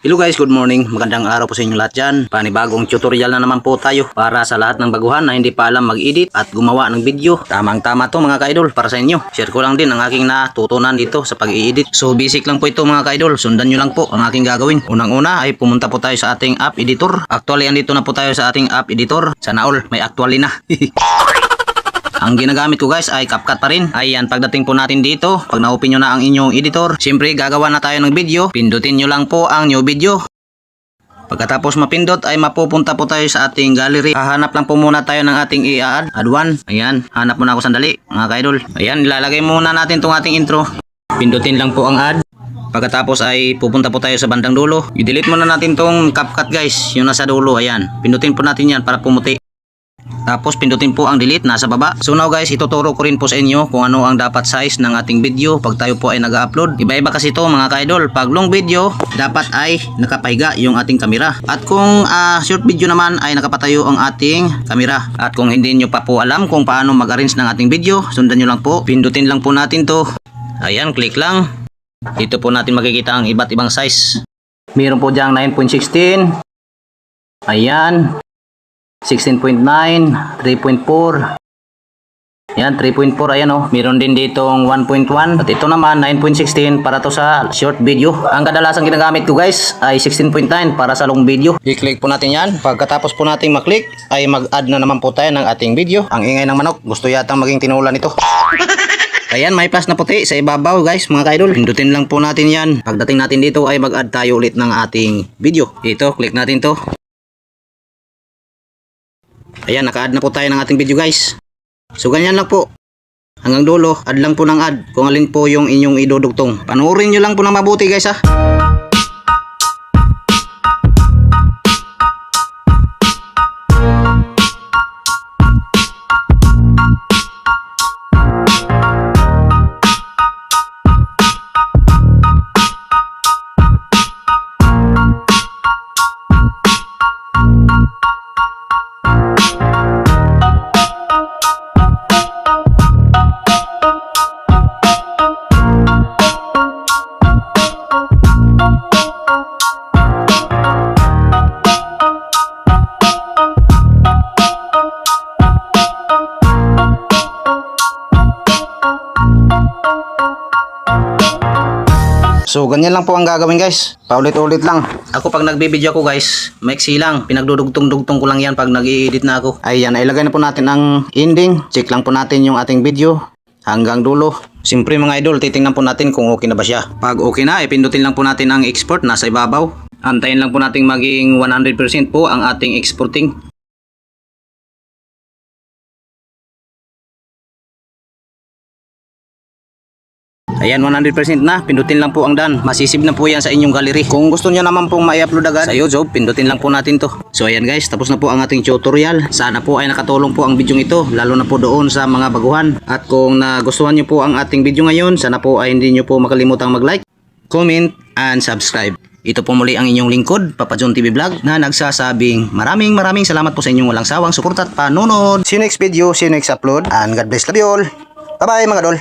Hello guys, good morning. Magandang araw po sa inyo lahat dyan. Panibagong tutorial na naman po tayo para sa lahat ng baguhan na hindi pa alam mag-edit at gumawa ng video. Tamang-tama to mga ka-idol para sa inyo. Share ko lang din ang aking natutunan dito sa pag-i-edit. So basic lang po ito mga ka-idol. Sundan nyo lang po ang aking gagawin. Unang-una ay pumunta po tayo sa ating app editor. Actually, andito na po tayo sa ating app editor. Sana all, may actually na. Ang ginagamit ko guys ay CapCut pa rin. Ayan, pagdating po natin dito, pag na-open nyo na ang inyong editor, siyempre gagawa na tayo ng video. Pindutin nyo lang po ang new video. Pagkatapos mapindot ay mapupunta po tayo sa ating gallery. Hahanap lang po muna tayo ng ating i-add. Add one. Ayan, hanap muna ako sandali mga ka-idol. Ayan, ilalagay muna natin itong ating intro. Pindutin lang po ang add. Pagkatapos ay pupunta po tayo sa bandang dulo. I-delete muna natin tong CapCut guys, yung nasa dulo. Ayan, pindutin po natin yan para pumuti. Tapos pindutin po ang delete nasa baba. So now guys, ituturo ko rin po sa inyo kung ano ang dapat size ng ating video pag tayo po ay nag-upload. Iba-iba kasi ito mga ka-idol. Pag long video, dapat ay nakapahiga yung ating kamera. At kung short video naman ay nakapatayo ang ating kamera. At kung hindi nyo pa po alam kung paano mag-arrange ng ating video, sundan nyo lang po. Pindutin lang po natin to. Ayan, click lang. Dito po natin makikita ang iba't ibang size. Meron po diyang 9.16. Ayan. 16.9, 3.4. Yan, 3.4. Ayan oh. Meron din ditong 1.1. At ito naman 9.16 para to sa short video. Ang kadalasang ginagamit ko guys ay 16.9 para sa long video. I-click po natin yan. Pagkatapos po natin maklik ay mag-add na naman po tayo ng ating video. Ang ingay ng manok. Gusto yatang maging tinulan ito. Ayan, may plus na puti sa ibabaw guys mga ka-idol. Pindutin lang po natin yan. Pagdating natin dito ay mag-add tayo ulit ng ating video. Ito, click natin to. Ayan, naka-add na po tayo ng ating video guys. So ganyan lang po. Hanggang dulo, add lang po ng add kung alin po yung inyong idudugtong. Panoorin nyo lang po ng mabuti guys ha. So ganyan lang po ang gagawin guys. Paulit-ulit lang. Ako pag nagbibideo ako guys, maiksi lang. Pinagdudugtong-dugtong ko lang yan pag nag-i-edit na ako. Ayan, ilagay na po natin ang ending. Check lang po natin yung ating video hanggang dulo. Siyempre mga idol, titingnan po natin kung okay na ba siya. Pag okay na, ipindutin lang po natin ang export nasa ibabaw. Antayin lang po natin maging 100% po ang ating exporting. Ayan, 100% na. Pindutin lang po ang done. Masisib na po yan sa inyong gallery. Kung gusto nyo naman pong ma-upload agad sa YouTube, pindutin lang po natin to. So ayan guys, tapos na po ang ating tutorial. Sana po ay nakatulong po ang video ito, lalo na po doon sa mga baguhan. At kung nagustuhan nyo po ang ating video ngayon, sana po ay hindi nyo po makalimutang mag-like, comment, and subscribe. Ito po muli ang inyong lingkod, Papa John TV Vlog, na nagsasabing maraming salamat po sa inyong walang sawang suporta at panonood. See you next video, see you next upload, and God bless, love you all. Bye bye mga dol.